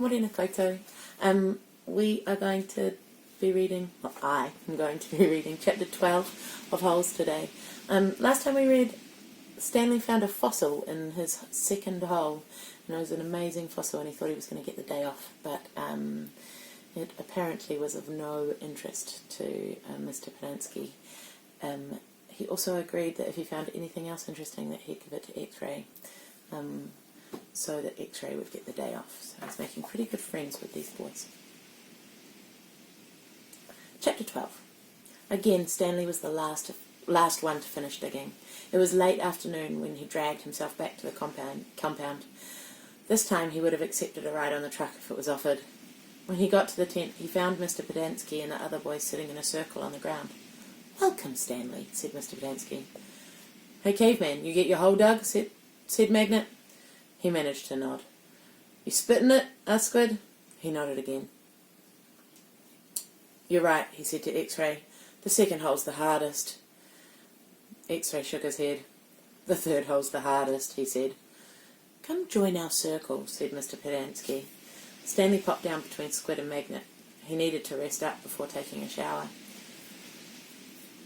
Morena koutou. We are going to be reading, well, I am going to be reading chapter 12 of Holes today. Last time we read, Stanley found a fossil in his second hole, and it was an amazing fossil, and he thought he was going to get the day off, but it apparently was of no interest to Mr. Polanski. He also agreed that if he found anything else interesting that he'd give it to X-Ray, so that X-Ray would get the day off. So he's making pretty good friends with these boys. Chapter 12. Again, Stanley was the last one to finish digging. It was late afternoon when he dragged himself back to the compound. This time he would have accepted a ride on the truck if it was offered. When he got to the tent, he found Mr. Polanski and the other boys sitting in a circle on the ground. "Welcome, Stanley," said Mr. Polanski. "Hey, caveman, you get your hole dug?" said Magnet. He managed to nod. "You spitting it?" asked Squid. He nodded again. "You're right," he said to X-Ray. "The second hole's the hardest." X-Ray shook his head. "The third hole's the hardest," he said. "Come join our circle," said Mr. Polanski. Stanley popped down between Squid and Magnet. He needed to rest up before taking a shower.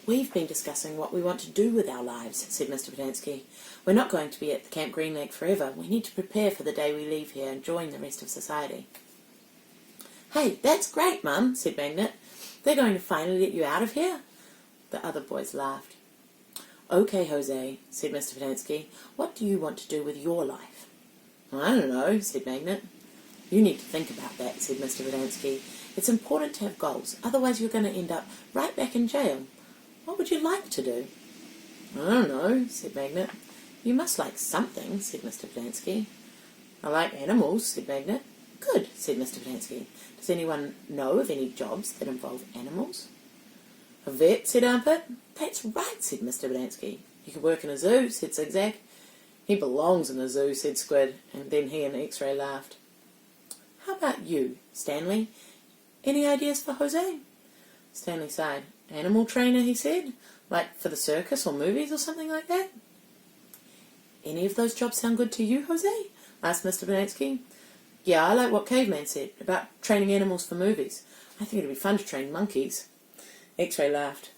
"We've been discussing what we want to do with our lives," said Mr. Polanski. "We're not going to be at the Camp Green Lake forever. We need to prepare for the day we leave here and join the rest of society." "Hey, that's great, Mum," said Magnet. "They're going to finally let you out of here?" The other boys laughed. "Okay, Jose," said Mr. Polanski. "What do you want to do with your life?" "I don't know," said Magnet. "You need to think about that," said Mr. Polanski. "It's important to have goals, otherwise you're going to end up right back in jail. What would you like to do?" "I don't know," said Magnet. "You must like something," said Mr. Polanski. "I like animals," said Magnet. "Good," said Mr. Polanski. "Does anyone know of any jobs that involve animals?" "A vet," said Armpit. "That's right," said Mr. Polanski. "You could work in a zoo," said Zigzag. "He belongs in a zoo," said Squid, and then he and X-Ray laughed. "How about you, Stanley? Any ideas for Jose?" Stanley sighed. "Animal trainer," he said. "Like for the circus or movies or something like that." "Any of those jobs sound good to you, Jose?" asked Mr. Polanski. "Yeah, I like what Caveman said about training animals for movies. I think it'd be fun to train monkeys." X-Ray laughed.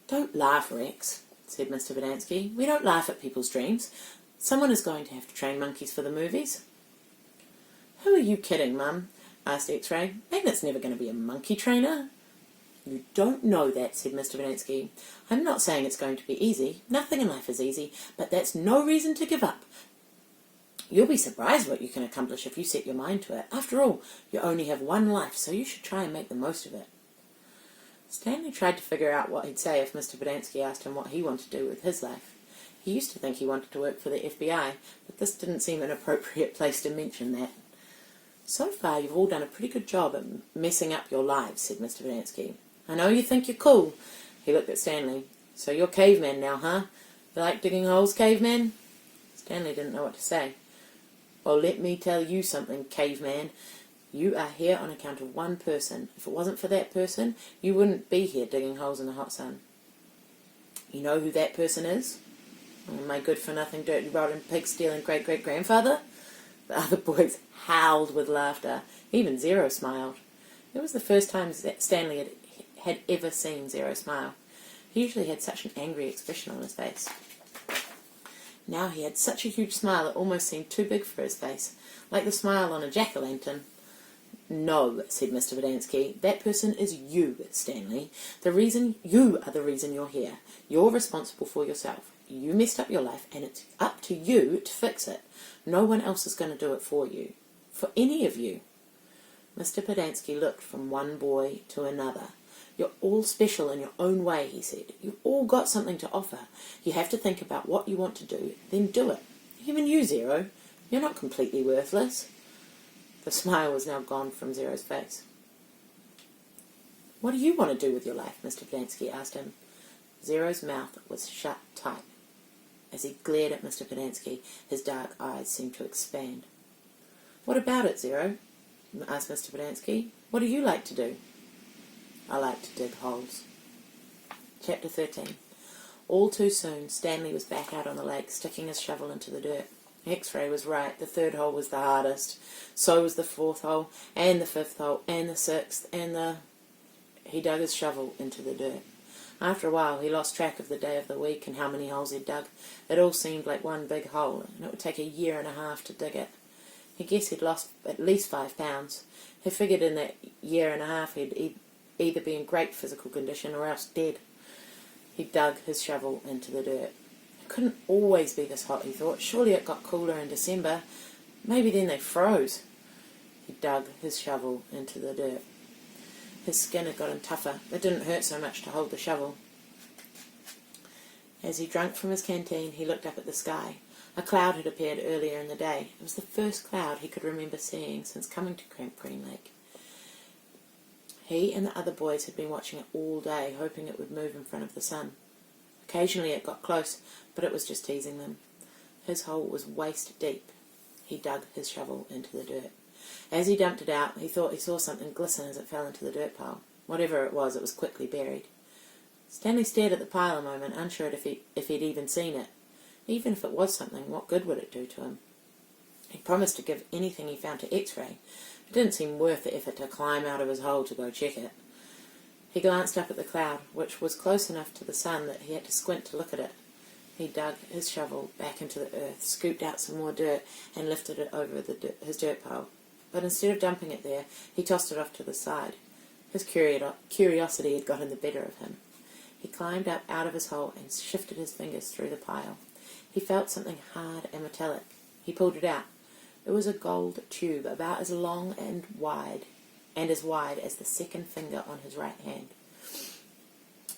"Don't laugh, Rex," said Mr. Polanski. "We don't laugh at people's dreams. Someone is going to have to train monkeys for the movies." "Who are you kidding, Mum?" asked X-Ray. "Magnet's never going to be a monkey trainer." "You don't know that," said Mr. Polanski. "I'm not saying it's going to be easy. Nothing in life is easy, but that's no reason to give up. You'll be surprised what you can accomplish if you set your mind to it. After all, you only have one life, so you should try and make the most of it." Stanley tried to figure out what he'd say if Mr. Polanski asked him what he wanted to do with his life. He used to think he wanted to work for the FBI, but this didn't seem an appropriate place to mention that. "So far, you've all done a pretty good job at messing up your lives," said Mr. Polanski. "I know you think you're cool." He looked at Stanley. "So you're caveman now, huh? You like digging holes, caveman?" Stanley didn't know what to say. "Well, let me tell you something, caveman. You are here on account of one person. If it wasn't for that person, you wouldn't be here digging holes in the hot sun." "You know who that person is?" "My good-for-nothing, dirty, rotten, pig-stealing great-great-grandfather?" The other boys howled with laughter. Even Zero smiled. It was the first time Stanley had ever seen Zero smile. He usually had such an angry expression on his face. Now he had such a huge smile it almost seemed too big for his face, like the smile on a jack-o'-lantern. "No," said Mr. Polanski. "That person is you, Stanley. You are the reason you're here. You're responsible for yourself. You messed up your life, and it's up to you to fix it. No one else is going to do it for you. For any of you." Mr. Polanski looked from one boy to another. "You're all special in your own way," he said. "You've all got something to offer. You have to think about what you want to do, then do it. Even you, Zero. You're not completely worthless." The smile was now gone from Zero's face. "What do you want to do with your life?" Mr. Polanski asked him. Zero's mouth was shut tight. As he glared at Mr. Polanski, his dark eyes seemed to expand. "What about it, Zero?" asked Mr. Polanski. "What do you like to do?" "I like to dig holes." Chapter 13. All too soon, Stanley was back out on the lake, sticking his shovel into the dirt. X-ray was right. The third hole was the hardest. So was the fourth hole, and the fifth hole, and the sixth, and the... He dug his shovel into the dirt. After a while, he lost track of the day of the week and how many holes he'd dug. It all seemed like one big hole, and it would take 1.5 years to dig it. He guessed he'd lost at least 5 pounds. He figured in that 1.5 years he'd either be in great physical condition or else dead. He dug his shovel into the dirt. It couldn't always be this hot, he thought. Surely it got cooler in December. Maybe then they froze. He dug his shovel into the dirt. His skin had gotten tougher. It didn't hurt so much to hold the shovel. As he drank from his canteen, he looked up at the sky. A cloud had appeared earlier in the day. It was the first cloud he could remember seeing since coming to Camp Green Lake. He and the other boys had been watching it all day, hoping it would move in front of the sun. Occasionally it got close, but it was just teasing them. His hole was waist deep. He dug his shovel into the dirt. As he dumped it out, he thought he saw something glisten as it fell into the dirt pile. Whatever it was quickly buried. Stanley stared at the pile a moment, unsure if he'd even seen it. Even if it was something, what good would it do to him? He promised to give anything he found to X-ray. It didn't seem worth the effort to climb out of his hole to go check it. He glanced up at the cloud, which was close enough to the sun that he had to squint to look at it. He dug his shovel back into the earth, scooped out some more dirt, and lifted it over his dirt pile. But instead of dumping it there, he tossed it off to the side. His curiosity had gotten the better of him. He climbed up out of his hole and shifted his fingers through the pile. He felt something hard and metallic. He pulled it out. It was a gold tube, about as long and as wide as the second finger on his right hand.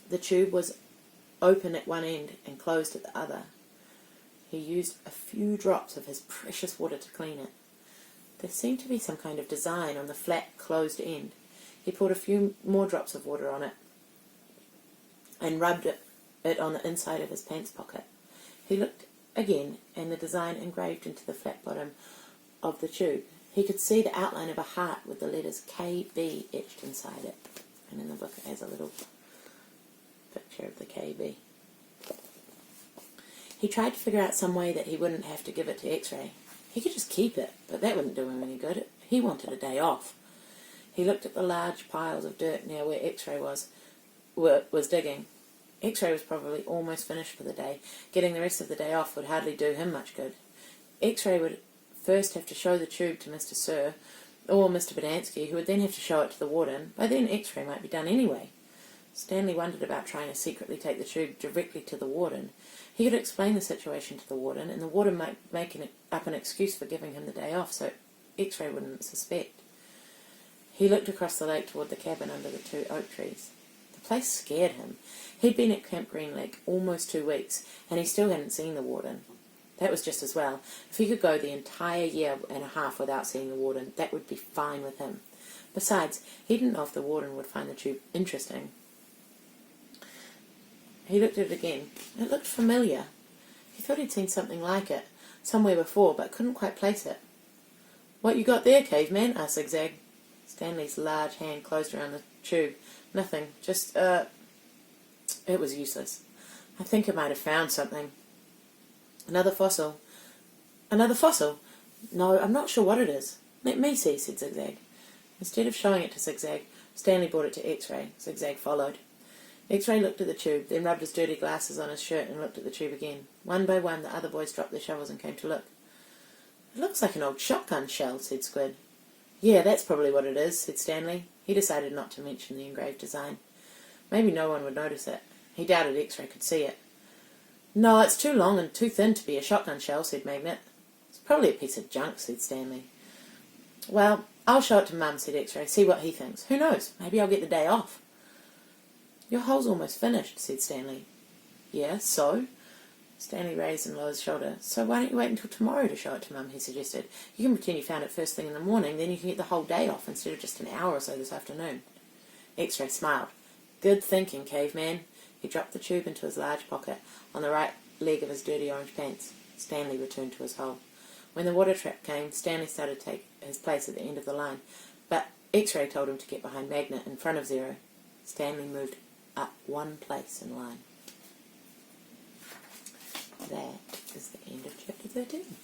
The tube was open at one end and closed at the other. He used a few drops of his precious water to clean it. There seemed to be some kind of design on the flat, closed end. He poured a few more drops of water on it and rubbed it on the inside of his pants pocket. He looked again, and the design engraved into the flat bottom of the tube. He could see the outline of a heart with the letters KB etched inside it. And in the book it has a little picture of the KB. He tried to figure out some way that he wouldn't have to give it to X-ray. He could just keep it, but that wouldn't do him any good. He wanted a day off. He looked at the large piles of dirt near where X-ray was digging. X-ray was probably almost finished for the day. Getting the rest of the day off would hardly do him much good. X-ray would first have to show the tube to Mr. Sir, or Mr. Bodansky, who would then have to show it to the warden. By then X-ray might be done anyway. Stanley wondered about trying to secretly take the tube directly to the warden. He could explain the situation to the warden, and the warden might make up an excuse for giving him the day off, so X-ray wouldn't suspect. He looked across the lake toward the cabin under the 2 oak trees. The place scared him. He'd been at Camp Green Lake almost 2 weeks, and he still hadn't seen the warden. That was just as well. If he could go the entire 1.5 years without seeing the warden, that would be fine with him. Besides, he didn't know if the warden would find the tube interesting. He looked at it again. It looked familiar. He thought he'd seen something like it somewhere before, but couldn't quite place it. "What you got there, caveman?" asked Zigzag. Stanley's large hand closed around the tube. "Nothing. Just, It was useless. I think I might have found something." "Another fossil." "Another fossil?" "No, I'm not sure what it is." "Let me see," said Zigzag. Instead of showing it to Zigzag, Stanley brought it to X-ray. Zigzag followed. X-ray looked at the tube, then rubbed his dirty glasses on his shirt and looked at the tube again. One by one, the other boys dropped their shovels and came to look. "It looks like an old shotgun shell," said Squid. "Yeah, that's probably what it is," said Stanley. He decided not to mention the engraved design. Maybe no one would notice it. He doubted X-ray could see it. "No, it's too long and too thin to be a shotgun shell," said Magnet. "It's probably a piece of junk," said Stanley. "Well, I'll show it to Mum," said X-ray. "See what he thinks. Who knows? Maybe I'll get the day off." "Your hole's almost finished," said Stanley. "Yeah, so?" Stanley raised and lowered his shoulder. "So why don't you wait until tomorrow to show it to Mum?" he suggested. "You can pretend you found it first thing in the morning, then you can get the whole day off instead of just an hour or so this afternoon." X-ray smiled. "Good thinking, caveman." He dropped the tube into his large pocket on the right leg of his dirty orange pants. Stanley returned to his hole. When the water trap came, Stanley started to take his place at the end of the line, but X-ray told him to get behind Magnet in front of Zero. Stanley moved up 1 place in line. That is the end of chapter 13.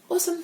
Awesome.